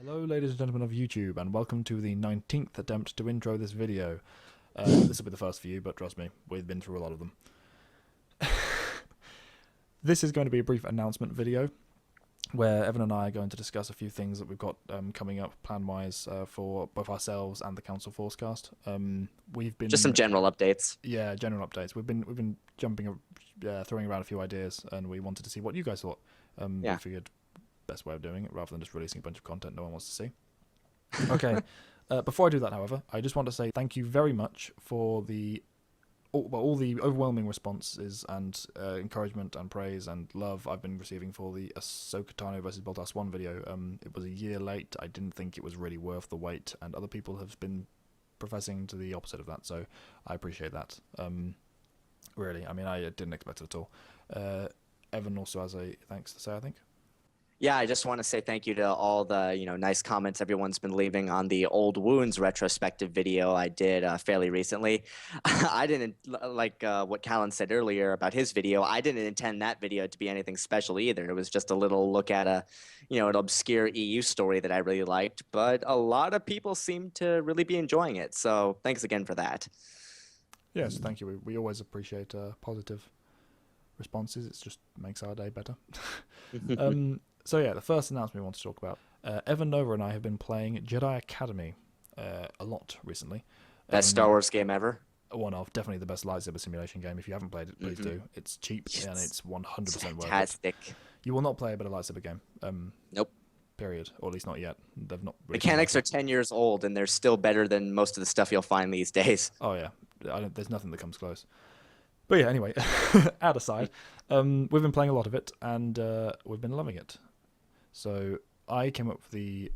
Hello ladies and gentlemen of YouTube, and welcome to the 19th attempt to intro this video. This will be the first for you, but trust me, we've been through a lot of them. This is going to be a brief announcement video, where Evan and I are going to discuss a few things that we've got coming up plan-wise for both ourselves and the Council Forcecast. We've been Just some general updates. Yeah, general updates. We've been throwing around a few ideas, and we wanted to see what you guys thought. Yeah. We figured best way of doing it rather than just releasing a bunch of content no one wants to see. Okay, before I do that, however, I just want to say thank you very much for all the overwhelming responses and encouragement and praise and love I've been receiving for the Ahsoka Tano versus Boltas 1 video. It was a year late. I didn't think it was really worth the wait, and other people have been professing to the opposite of that, so I appreciate that. Really, I mean, I didn't expect it at all. Evan also has a thanks to say, I think. Yeah, I just want to say thank you to all the nice comments everyone's been leaving on the Old Wounds retrospective video I did fairly recently. I didn't like what Callan said earlier about his video. I didn't intend that video to be anything special either. It was just a little look at an obscure EU story that I really liked. But a lot of people seem to really be enjoying it. So thanks again for that. Yes, thank you. We always appreciate positive responses. It just makes our day better. So yeah, the first announcement we want to talk about. Evan Nova and I have been playing Jedi Academy a lot recently. Best Star Wars game ever. One of, definitely the best lightsaber simulation game. If you haven't played it, please do. It's cheap and it's 100% worth it. Fantastic. You will not play a better lightsaber game. Nope. Period. Or at least not yet. They've not. Mechanics are 10 years old, and they're still better than most of the stuff you'll find these days. Oh yeah, there's nothing that comes close. But yeah, anyway, out aside, we've been playing a lot of it, and we've been loving it. So I came up with the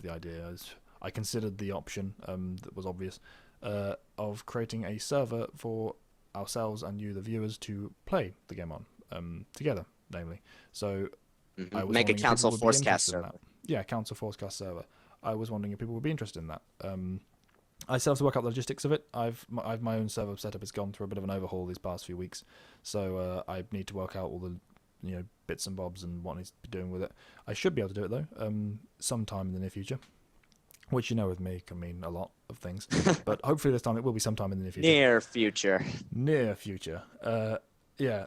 idea. I considered the option that was obvious of creating a server for ourselves and you, the viewers, to play the game on together, namely. So I was make a Council Forcecast server. Yeah, Council Forcecast server. I was wondering if people would be interested in that. I still have to work out the logistics of it. I've my own server setup has gone through a bit of an overhaul these past few weeks, so I need to work out all the bits and bobs and what needs to be doing with it. I should be able to do it though, sometime in the near future. Which, with me, can mean a lot of things. But hopefully this time it will be sometime in the near future. Near future. Yeah.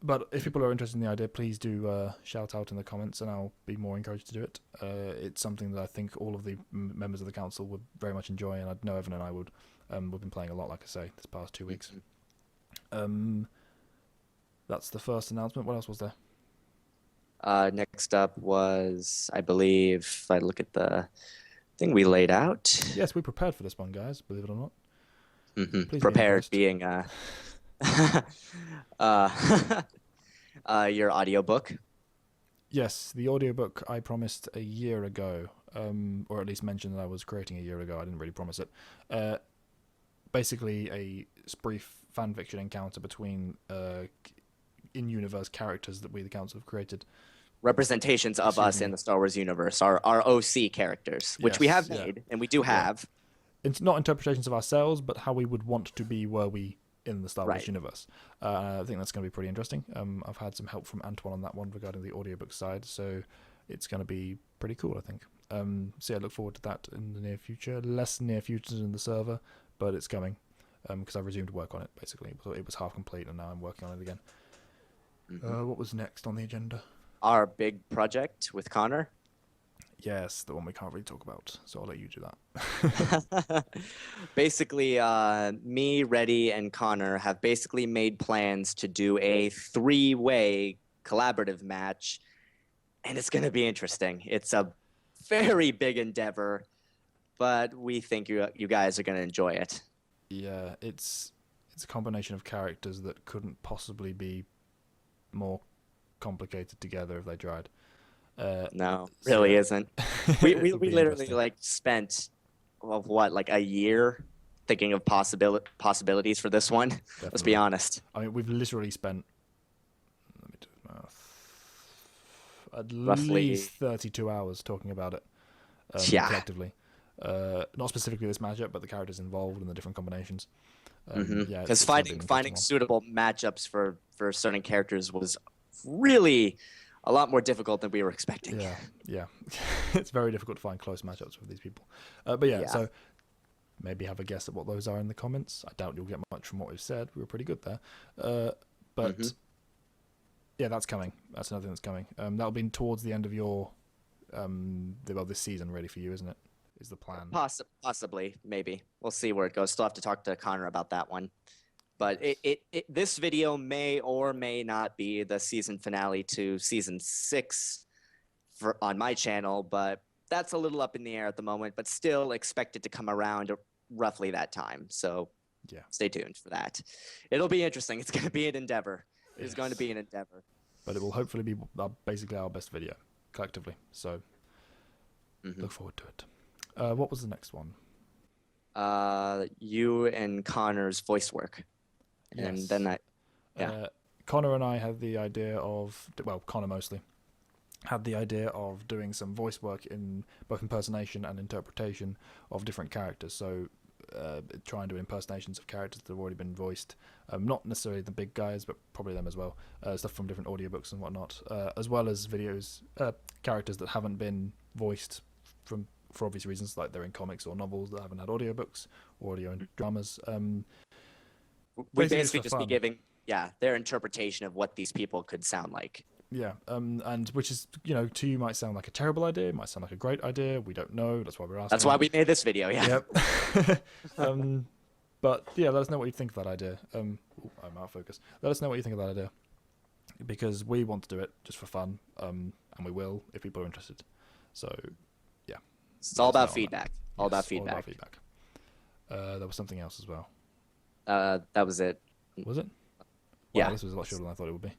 But if people are interested in the idea, please do shout out in the comments, and I'll be more encouraged to do it. It's something that I think all of the members of the council would very much enjoy, and I know Evan and I would. We've been playing a lot, like I say, this past 2 weeks. That's the first announcement. What else was there? Next up was, I believe, if I look at the thing we laid out. Yes, we prepared for this one, guys, believe it or not. Prepared being your audiobook. Yes, the audiobook I promised a year ago, or at least mentioned that I was creating a year ago. I didn't really promise it. Basically, a brief fanfiction encounter between in-universe characters that we, the Council, have created. Representations of us in the Star Wars universe, our OC characters, which we have made, and we do have. It's not interpretations of ourselves, but how we would want to be were we in the Star Wars universe. I think that's going to be pretty interesting. I've had some help from Antoine on that one regarding the audiobook side, so it's going to be pretty cool, I think. So yeah, I look forward to that in the near future. Less near future than the server, but it's coming, because I've resumed work on it, basically. It was half complete, and now I'm working on it again. What was next on the agenda? Our big project with Connor. Yes, the one we can't really talk about, so I'll let you do that. Basically, me, Reddy, and Connor have basically made plans to do a 3-way collaborative match, and it's going to be interesting. It's a very big endeavor, but we think you guys are going to enjoy it. Yeah, it's a combination of characters that couldn't possibly be more complicated together if they tried. No, really isn't. We literally spent a year thinking of possibilities for this one. Definitely. Let's be honest. I mean, we've literally spent, let me do the math, at roughly least 32 hours talking about it collectively. Not specifically this matchup, but the characters involved and the different combinations. Because finding suitable matchups for certain characters was really a lot more difficult than we were expecting. Yeah. It's very difficult to find close matchups with these people. But yeah, so maybe have a guess at what those are in the comments. I doubt you'll get much from what we've said. We were pretty good there. But yeah, that's coming. That's another thing that's coming. That'll be towards the end of your this season, really, for you, isn't it? Is the plan? Possibly, maybe. We'll see where it goes. Still have to talk to Connor about that one. But this video may or may not be the season finale to season 6 on my channel, but that's a little up in the air at the moment. But still expect it to come around roughly that time. So yeah, stay tuned for that. It'll be interesting. It's going to be an endeavor. It's going to be an endeavor. But it will hopefully be basically our best video collectively. So look forward to it. What was the next one? You and Connor's voice work. And then Connor and I had the idea of, well, Connor mostly, had the idea of doing some voice work in both impersonation and interpretation of different characters. So try and do impersonations of characters that have already been voiced. Not necessarily the big guys, but probably them as well. Stuff from different audiobooks and whatnot, as well as characters that haven't been voiced for obvious reasons, like they're in comics or novels that haven't had audiobooks, audio and dramas. We basically just be giving their interpretation of what these people could sound like. Yeah, and which is, to you might sound like a terrible idea, might sound like a great idea. We don't know. That's why we're asking. That's why we made this video. Yeah. Yep. But yeah, let us know what you think of that idea. I'm out of focus. Let us know what you think of that idea, because we want to do it just for fun, and we will if people are interested. So yeah, it's all about feedback. All about feedback. All about feedback. There was something else as well. That was it. Was it? Yeah. This was a lot shorter than I thought it would be.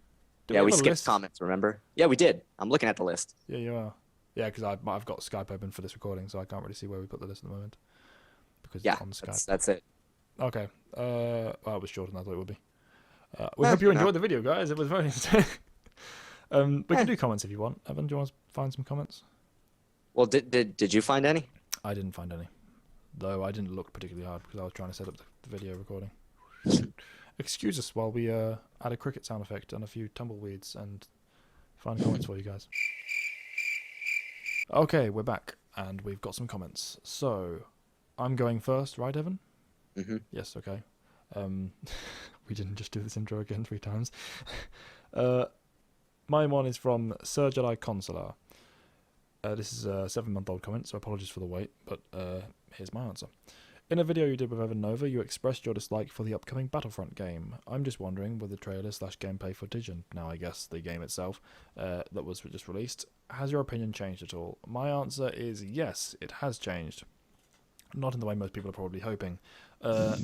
We skipped comments, remember? Yeah, we did. I'm looking at the list. Yeah, you are. Yeah, because I've got Skype open for this recording, so I can't really see where we put the list at the moment. Because it's on Skype. That's it. Okay. Well, it was shorter than I thought it would be. We hope you enjoyed the video, guys. It was very interesting. We can do comments if you want. Evan, do you want to find some comments? Well, did you find any? I didn't find any. Though I didn't look particularly hard because I was trying to set up the video recording. Excuse us while we add a cricket sound effect and a few tumbleweeds and find comments for you guys. Okay, we're back and we've got some comments. So, I'm going first, right, Evan? Mm-hmm. Yes, okay. We didn't just do this intro again 3 times. My one is from Sir Jedi Consular. This is a 7-month-old comment, so apologies for the wait, but here's my answer. In a video you did with Evan Nova, you expressed your dislike for the upcoming Battlefront game. I'm just wondering, with the trailer/gameplay footage, and now I guess the game itself, that was just released, has your opinion changed at all? My answer is yes, it has changed. Not in the way most people are probably hoping. I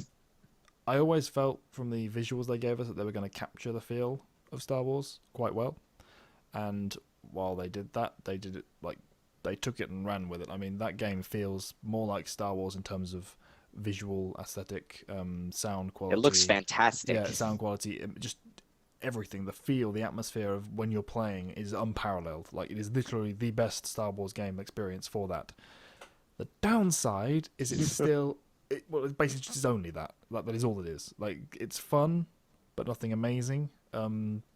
always felt from the visuals they gave us that they were going to capture the feel of Star Wars quite well. And while they did that, they did it like they took it and ran with it. I mean, that game feels more like Star Wars in terms of visual, aesthetic, sound quality. It looks fantastic. Yeah, sound quality, just everything. The feel, the atmosphere of when you're playing is unparalleled. Like, it is literally the best Star Wars game experience for that. The downside is it's still... well, it's basically just only that. Like, that is all it is. Like, it's fun, but nothing amazing.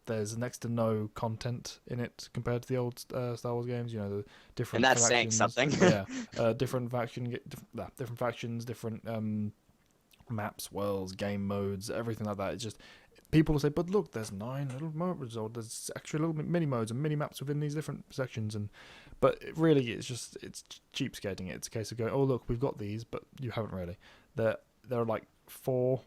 There's next to no content in it compared to the old Star Wars games. You know, the different. And that's factions, saying something. Yeah, different factions, different maps, worlds, game modes, everything like that. It's just people will say, "But look, there's 9 little modes, or there's actually little mini modes and mini maps within these different sections." But it really, it's cheapskating it. It's a case of going, "Oh, look, we've got these, but you haven't really." There are like 4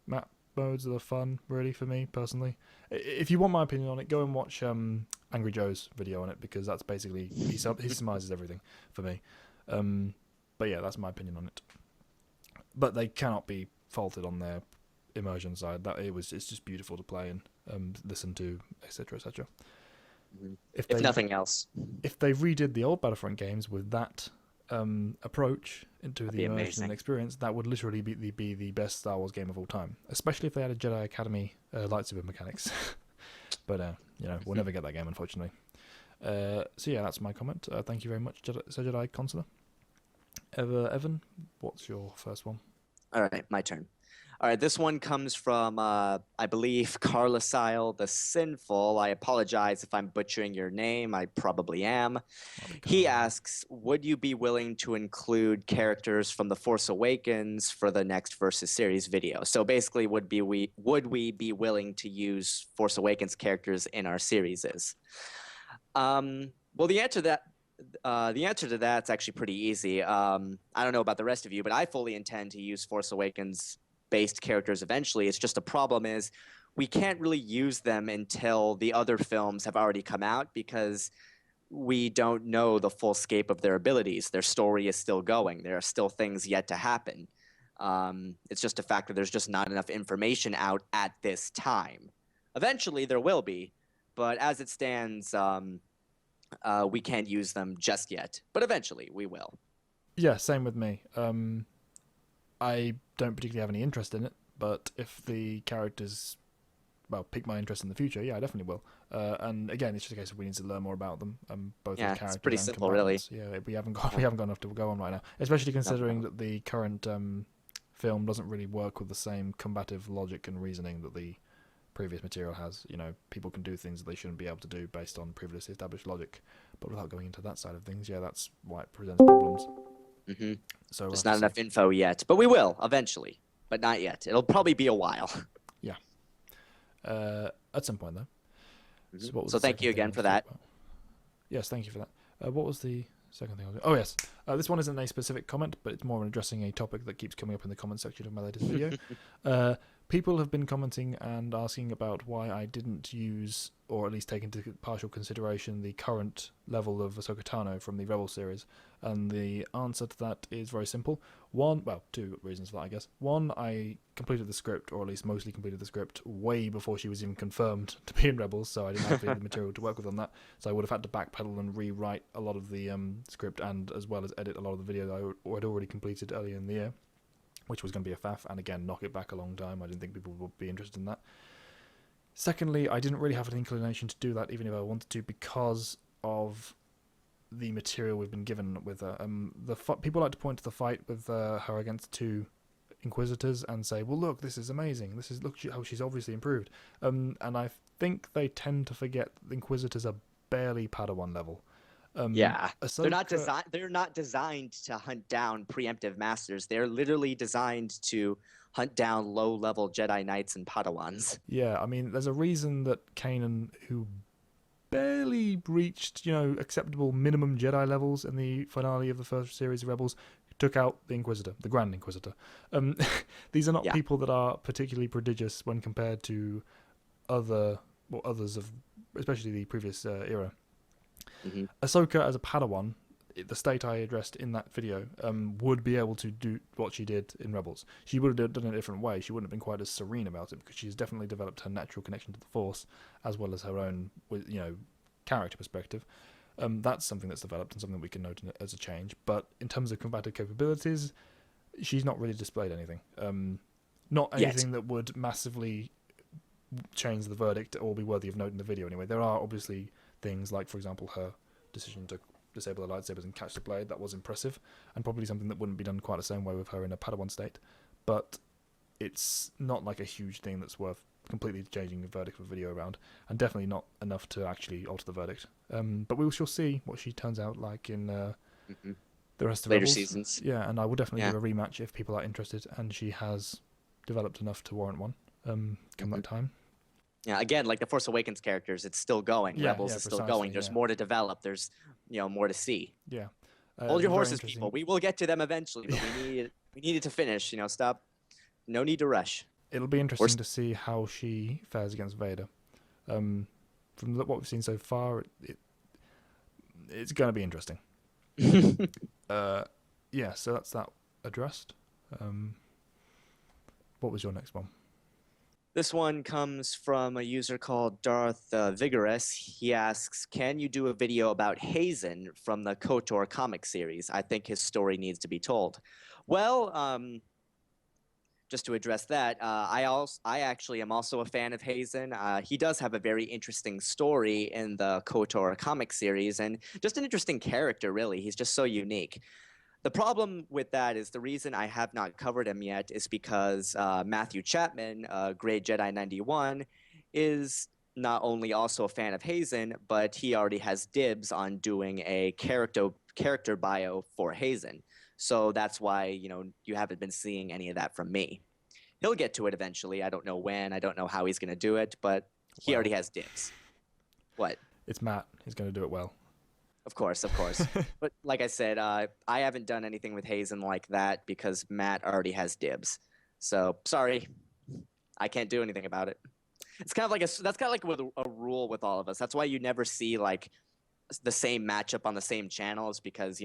map modes that are fun, really, for me personally. If you want my opinion on it, go and watch Angry Joe's video on it, because that's basically he surmises everything for me. But yeah, that's my opinion on it. But they cannot be faulted on their immersion side. It's just beautiful to play and listen to, etc., etc. If nothing else, if they redid the old Battlefront games with that approach into the immersion and experience, that would literally be the best Star Wars game of all time, especially if they had a Jedi Academy lightsaber mechanics. But we'll never get that game, unfortunately. So yeah, that's my comment. Thank you very much, Sir Jedi Consular. Evan, what's your first one? All right, my turn. All right, this one comes from, I believe, Carlisile the Sinful. I apologize if I'm butchering your name. I probably am. Might be He Carl. asks, would you be willing to include characters from The Force Awakens for the next Versus series video? So basically, would we be willing to use Force Awakens characters in our series? Well, the answer to that's actually pretty easy. I don't know about the rest of you, but I fully intend to use Force Awakens based characters eventually. It's just the problem is we can't really use them until the other films have already come out because we don't know the full scope of their abilities. Their story is still going. There are still things yet to happen. It's just a fact that there's just not enough information out at this time. Eventually, there will be, but as it stands, we can't use them just yet. But eventually, we will. Yeah, same with me. I don't particularly have any interest in it, but if the characters, well, pique my interest in the future, yeah, I definitely will. And again, it's just a case of we need to learn more about them, both Yeah, as characters it's pretty and simple, really. combatants. Yeah, we haven't got enough to go on right now, especially considering No. that the current film doesn't really work with the same combative logic and reasoning that the previous material has. You know, people can do things that they shouldn't be able to do based on previously established logic, but without going into that side of things, yeah, that's why it presents problems. Mm-hmm. So Just we'll not have to enough info yet, but we will eventually. But not yet. It'll probably be a while. see. At some point though. So what was So the thank second you thing I again was for talking that. about? Yes, thank you for that. What was the second thing? Oh yes, this one isn't a specific comment, but it's more on addressing a topic that keeps coming up in the comment section of my latest video. People have been commenting and asking about why I didn't use, or at least take into partial consideration, the current level of Ahsoka Tano from the Rebel series. And the answer to that is very simple. Two reasons for that, I guess. One, I completed the script, or at least mostly completed the script, way before she was even confirmed to be in Rebels, so I didn't have the material to work with on that. So I would have had to backpedal and rewrite a lot of the script, and as well as edit a lot of the video that I had already completed earlier in the year, which was going to be a faff, and again, knock it back a long time. I didn't think people would be interested in that. Secondly, I didn't really have an inclination to do that, even if I wanted to, because of the material we've been given with her. People like to point to the fight with her against two Inquisitors and say, well, look, this is amazing. Look how she's obviously improved. And I think they tend to forget the Inquisitors are barely Padawan level. Yeah, Ahsoka, they're not designed to hunt down preemptive masters. They're literally designed to hunt down low-level Jedi Knights and Padawans. yeah, I mean, there's a reason that Kanan, who barely reached, acceptable minimum Jedi levels in the finale of the first series of Rebels, took out the Inquisitor, the Grand Inquisitor. These are not Yeah. people that are particularly prodigious when compared to others of, especially the previous era. Mm-hmm. Ahsoka as a Padawan, the state I addressed in that video, would be able to do what she did in Rebels. She would have done it a different way. She wouldn't have been quite as serene about it because she's definitely developed her natural connection to the Force, as well as her own, character perspective. That's something that's developed and something that we can note as a change. But in terms of combative capabilities, she's not really displayed anything. Not anything that would massively change the verdict or be worthy of note in the video anyway. There are obviously things like, for example, her decision to disable the lightsabers and catch the blade. That was impressive, and probably something that wouldn't be done quite the same way with her in a Padawan state. But it's not like a huge thing that's worth completely changing the verdict of the video around, and definitely not enough to actually alter the verdict. But we shall see what she turns out like in the rest of Later Rebels. seasons. Yeah, and I will definitely do a rematch if people are interested, and she has developed enough to warrant one come that time. Yeah, again, like the Force Awakens characters, it's still going. Yeah, Rebels yeah, is still precisely, going. There's yeah. more to develop. There's more to see. Yeah. Hold your very horses, interesting. people. We will get to them eventually, but we need it to finish. Stop. No need to rush. It'll be interesting to see how she fares against Vader. From what we've seen so far, it's going to be interesting. Yeah, so that's that addressed. What was your next one? This one comes from a user called Darth Vigorous. He asks, can you do a video about Hazen from the KOTOR comic series? I think his story needs to be told. Well, just to address that, I actually am also a fan of Hazen. He does have a very interesting story in the KOTOR comic series, and just an interesting character, really. He's just so unique. The problem with that is the reason I have not covered him yet is because Matthew Chapman, Grey Jedi 91, is not only also a fan of Hazen, but he already has dibs on doing a character bio for Hazen. So that's why, you haven't been seeing any of that from me. He'll get to it eventually. I don't know when. I don't know how he's going to do it, but he already has dibs. What? It's Matt. He's going to do it well. Of course, of course. But like I said, I haven't done anything with Hazen like that because Matt already has dibs. So sorry, I can't do anything about it. It's kind of like that's kind of like with a rule with all of us. That's why you never see like the same matchup on the same channels because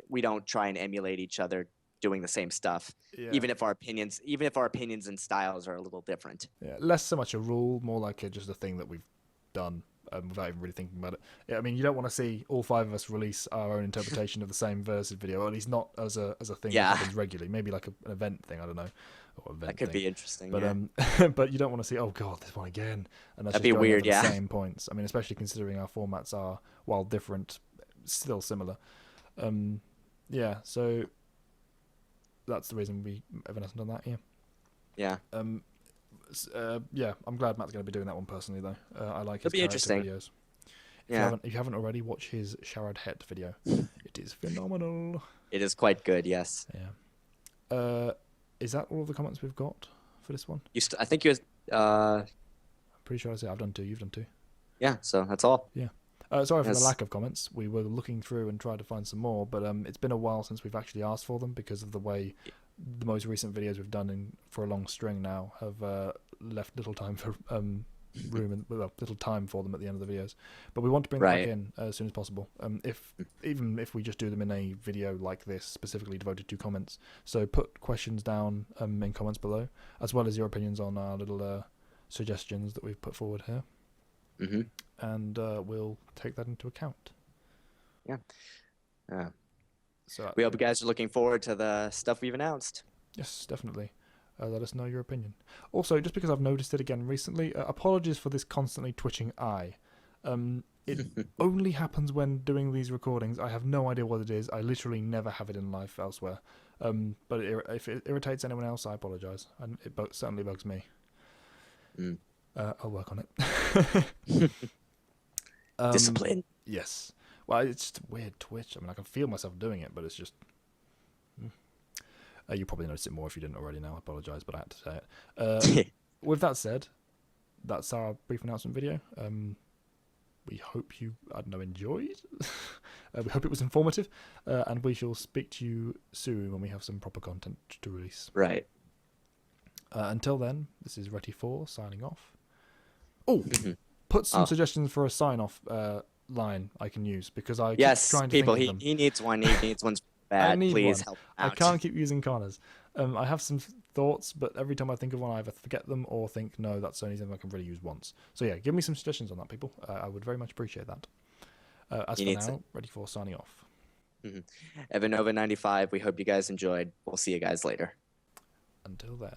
we don't try and emulate each other doing the same stuff, even if our opinions and styles are a little different. Yeah, less so much a rule, more like just a thing that we've done without even really thinking about it. Yeah, I mean, you don't want to see all 5 of us release our own interpretation of the same versus video, or at least not as a thing that happens regularly. Maybe like an event thing, I don't know. Or that could be interesting. But but you don't want to see, oh god, this one again, and that's that'd be weird. The same points. I mean, especially considering our formats are, while different, still similar. Yeah, so that's the reason we haven't done that. Yeah. Yeah, I'm glad Matt's going to be doing that one personally, though. I like his interesting videos. If you haven't already, watch his Sharad Het video. It is phenomenal. It is quite good, yes. Yeah. Is that all of the comments we've got for this one? I think you. I'm pretty sure I said I've done 2. You've done 2. Yeah. So that's all. Yeah. Sorry for the lack of comments. We were looking through and tried to find some more, but it's been a while since we've actually asked for them because of the way the most recent videos we've done for a long string now have left little time for little time for them at the end of the videos. But we want to bring them back in as soon as possible. Even if we just do them in a video like this, specifically devoted to comments. So put questions down in comments below, as well as your opinions on our little suggestions that we've put forward here. Mm-hmm. And we'll take that into account. Yeah. So we hope you guys are looking forward to the stuff we've announced. Yes, definitely. Let us know your opinion. Also, just because I've noticed it again recently, apologies for this constantly twitching eye. It only happens when doing these recordings. I have no idea what it is. I literally never have it in life elsewhere. But if it irritates anyone else, I apologise. And it certainly bugs me. I'll work on it. Discipline. Yes. Well, it's just a weird twitch. I mean, I can feel myself doing it, but it's just... you probably noticed it more if you didn't already now. I apologise, but I had to say it. With that said, that's our brief announcement video. We hope you, enjoyed. We hope it was informative. And we shall speak to you soon when we have some proper content to release. Right. Until then, this is Retty4 signing off. Oh, put some suggestions for a sign-off line I can use, because I keep trying to people, think of them. he needs one. He needs one bad. Please help out. I can't keep using Connor's. I have some thoughts, but every time I think of one, I either forget them or think, no, that's the only thing I can really use once. So yeah, give me some suggestions on that, people. I would very much appreciate that. As for now, Retty4 signing off. Evanova95, we hope you guys enjoyed. We'll see you guys later. Until then.